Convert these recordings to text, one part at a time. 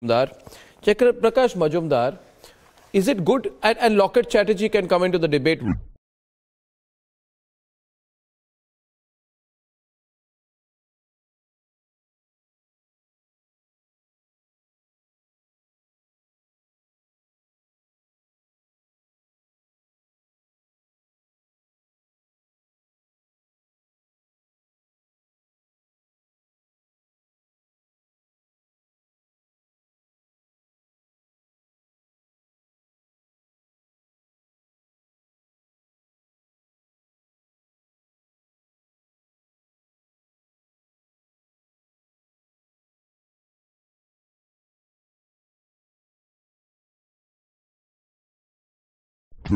Majumdar. Prakash Majumdar, is it good, and Locket Chatterjee can come into the debate.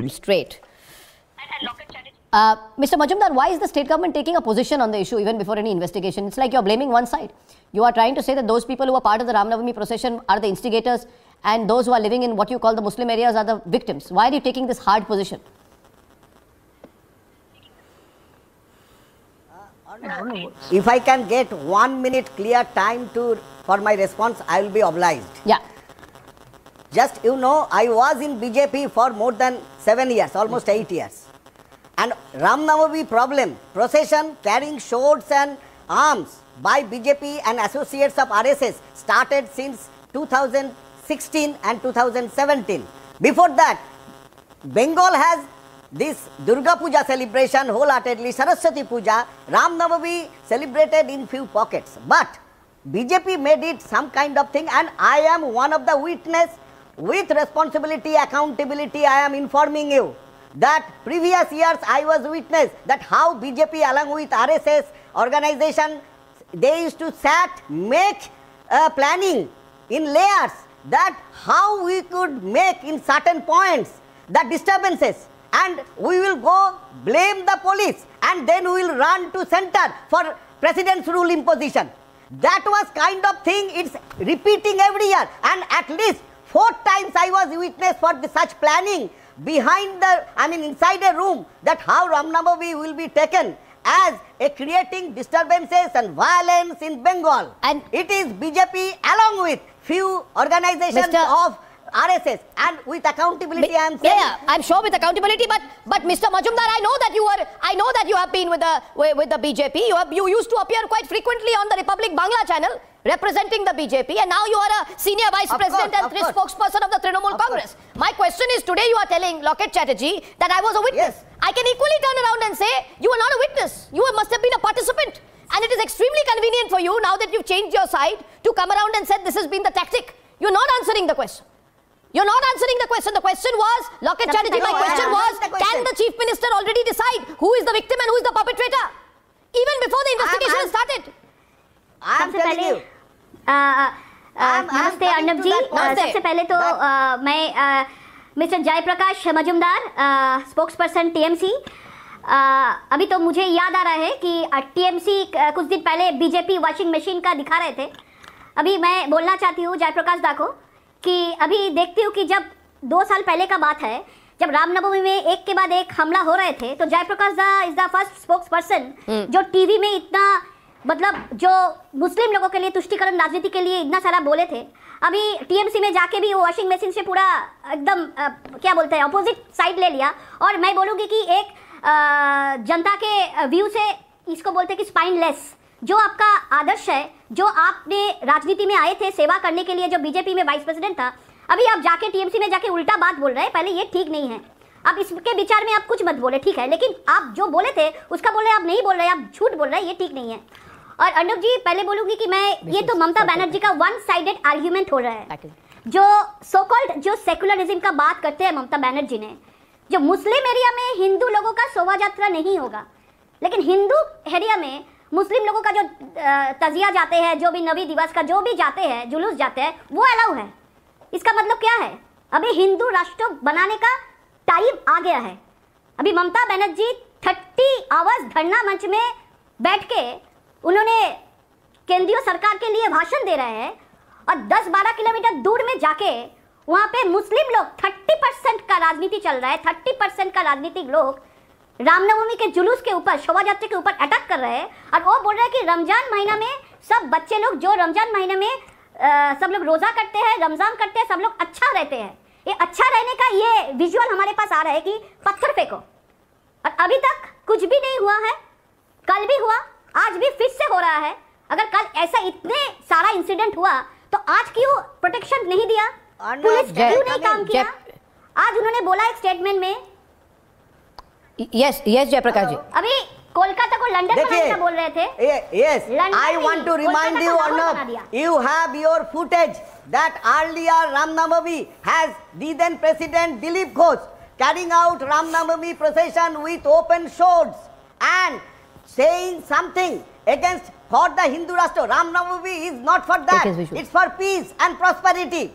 Straight. Mr. Majumdar, why is the state government taking a position on the issue even before any investigation? It's like you're blaming one side. You are trying to say that those people who are part of the Ram Navami procession are the instigators and those who are living in what you call the Muslim areas are the victims. Why are you taking this hard position? If I can get 1 minute clear time for my response, I will be obliged. Yeah. Just, you know, I was in BJP for more than 7 years, almost 8 years. And Ram Navami procession carrying swords and arms by BJP and associates of RSS started since 2016 and 2017. Before that, Bengal has this Durga Puja celebration wholeheartedly, Saraswati Puja, Ram Navami celebrated in few pockets. But BJP made it some kind of thing, and I am one of the witness. With responsibility, accountability, I am informing you that previous years I was witness that how BJP along with RSS organization, they used to make planning in layers that how we could make in certain points the disturbances, and we will go blame the police and then we will run to center for president's rule imposition. That was kind of thing, it's repeating every year, and at least 4 times I was witness for such planning behind inside a room, that how Ram Navami will be taken as a creating disturbances and violence in Bengal. And it is BJP along with few organizations of RSS, and with accountability I am saying. Yeah, I'm sure with accountability, but Mr. Majumdar, I know that you have been with the BJP. You used to appear quite frequently on the Republic Bangla channel representing the BJP, and now you are a senior vice president and spokesperson of the Trinamool Congress. My question is, today you are telling Locket Chatterjee that I was a witness. Yes. I can equally turn around and say you are not a witness. You must have been a participant. And it is extremely convenient for you, now that you've changed your side, to come around and said this has been the tactic. You're not answering the question. You're not answering the question. The question was, Locket Chatterjee, my question was, can the Chief Minister already decide who is the victim and who is the perpetrator? Even before the investigation has started. I am telling you. नमस्ते अर्णब जी, सबसे पहले तो मैं mister Jayprakash Majumdar, spokesperson TMC, अभी तो मुझे याद आ रहा है कि टीएमसी कुछ दिन पहले बीजेपी वॉशिंग मशीन का दिखा रहे थे. अभी मैं बोलना चाहती हूँ जयप्रकाश दा को कि अभी देखती हूँ कि जब 2 साल पहले का बात है, जब रामनवमी में एक के बाद एक हमला हो रहे थे, तो जयप्रकाश दा इज द फर्स्ट स्पोक्सपर्सन जो टीवी में इतना, मतलब जो मुस्लिम लोगों के लिए तुष्टिकरण राजनीति के लिए इतना सारा बोले थे. अभी टीएमसी में जाके भी वो वॉशिंग मशीन से पूरा एकदम क्या बोलते हैं, अपोजिट साइड ले लिया. और मैं बोलूँगी कि एक जनता के व्यू से इसको बोलते हैं कि स्पाइनलेस, जो आपका आदर्श है, जो आपने राजनीति में आए थे सेवा करने के लिए, जो बीजेपी में वाइस प्रेसिडेंट था, अभी आप जाके टीएमसी में जाके उल्टा बात बोल रहे हैं. पहले ये ठीक नहीं है. अब इसके विचार में आप कुछ मत बोले, ठीक है, लेकिन आप जो बोले थे उसका बोल रहे, आप नहीं बोल रहे, आप झूठ बोल रहे हैं, ये ठीक नहीं है. और अर्णब जी, पहले बोलूंगी कि मैं ये तो ममता बनर्जी का वन साइडेड आर्ग्यूमेंट हो रहा है. जो सो कॉल्ड जो सेकुलरिज्म का बात करते हैं ममता बनर्जी ने, जो मुस्लिम एरिया में हिंदू लोगों का शोभा यात्रा नहीं होगा, लेकिन हिंदू एरिया में मुस्लिम लोगों का जो तजिया जाते हैं, जो भी नवी दिवस का जो भी जाते हैं, जुलूस जाते हैं, वो अलाउ है. इसका मतलब क्या है? अभी हिंदू राष्ट्र बनाने का टाइम आ गया है. अभी ममता बनर्जी 30 आवर्स धरना मंच में बैठ के उन्होंने केंद्रीय सरकार के लिए भाषण दे रहे हैं, और 10-12 किलोमीटर दूर में जाके वहां पे मुस्लिम लोग 30% का राजनीति चल रहा है, 30% का राजनीतिक लोग रामनवमी के जुलूस के ऊपर, शोभा यात्रा के ऊपर अटैक कर रहे हैं. और वो बोल रहे हैं कि रमजान महीना में सब बच्चे लोग जो रमजान महीने में सब लोग रोजा करते हैं, रमजान करते हैं, सब लोग अच्छा रहते हैं। ये अच्छा रहने का ये विजुअल हमारे पास आ रहा है कि पत्थर फेंको, और अभी तक कुछ भी नहीं हुआ है। कल भी हुआ, आज भी फिर से हो रहा है। अगर कल ऐसा इतने सारा इंसिडेंट हुआ तो आज क्यों प्रोटेक्शन नहीं दिया, पुलिस क्यों नहीं काम किया? आज उन्होंने बोला एक स्टेटमेंट में, यस जयप्रकाश जी, अभी कोलकाता को लंदन बनाने का बोल रहे थे। Yes, I want to remind you, Arnab, you have your footage that earlier Ram Navami has the then President Dilip Ghosh carrying out Ram Navami procession with open swords and saying something against for the Hindu Rashtra. Ram Navami is not for that. It's for peace and prosperity.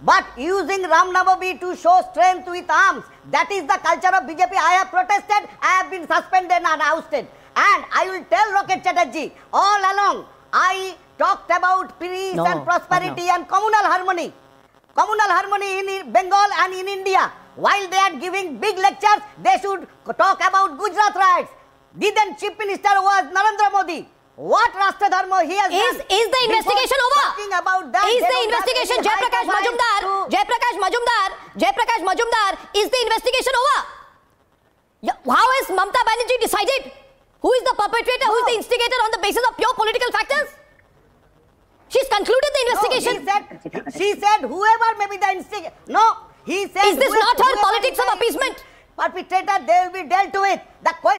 But using Ram Navami to show strength with arms, that is the culture of BJP. I have protested, I have been suspended and ousted. And I will tell Rocket Chatterjee, all along, I talked about peace and prosperity and communal harmony. Communal harmony in Bengal and in India. While they are giving big lectures, they should talk about Gujarat riots. The then Chief Minister was Narendra Modi. What Rashtra Dharma he has done? Is the investigation over? Talking about that, Is the investigation, Jaiprakash Majumdar, is the investigation over? How has Mamata Banerjee decided who is the perpetrator, who is the instigator on the basis of pure political factors? She's concluded the investigation. No, she said whoever may be the instigator. No, he said. Is this not her politics of appeasement? Perpetrator, they will be dealt with. The